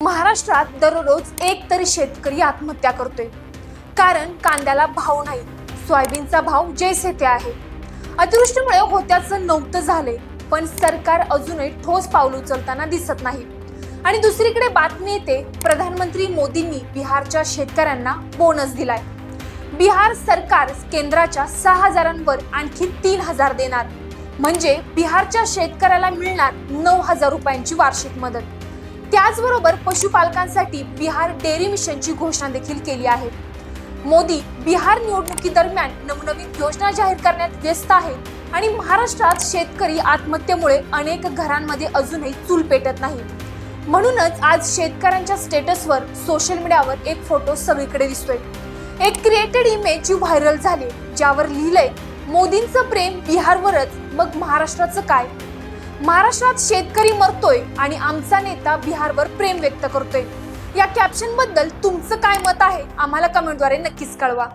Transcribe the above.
महाराष्ट्रात दररोज एक तरी शेतकरी आत्महत्या करतोय, कारण कांद्याला भाव नाही, सोयाबीनचा भाव जैसे ते आहे. अतिवृष्टीमुळे होत्याचं नव्हतं झाले, पण सरकार अजूनही ठोस पाऊल उचलताना दिसत नाही. आणि दुसरीकडे बातमी येते, प्रधानमंत्री मोदींनी बिहारच्या शेतकऱ्यांना बोनस दिलाय. बिहार सरकार केंद्राच्या 6,000वर आणखी 3,000 देणार, म्हणजे बिहारच्या शेतकऱ्याला मिळणार 9,000 रुपयांची वार्षिक मदत. त्याचबरोबर पशुपालकांसाठी बिहार डेअरी मिशनची घोषणा देखील केली आहे. मोदी बिहार निवडणुकीदरम्यान नवनवीन योजना जाहीर करण्यात व्यस्त आहेत आणि महाराष्ट्रात शेतकरी आत्महत्येमुळे अनेक घरांमध्ये अजूनही चूल पेटत नाही. म्हणूनच आज शेतकऱ्यांच्या स्टेटसवर सोशल मीडियावर एक फोटो सगळीकडे दिसतोय. एक क्रिएटेड इमेज जी व्हायरल झाली, ज्यावर लिहिलंय, मोदींचं प्रेम बिहारवरच, मग महाराष्ट्राचं काय? महाराष्ट्रात शेतकरी मरतोय आणि आमचा नेता बिहारवर प्रेम व्यक्त करतोय. या कॅप्शन बद्दल तुमचं काय मत आहे? आम्हाला कमेंटद्वारे नक्कीच कळवा.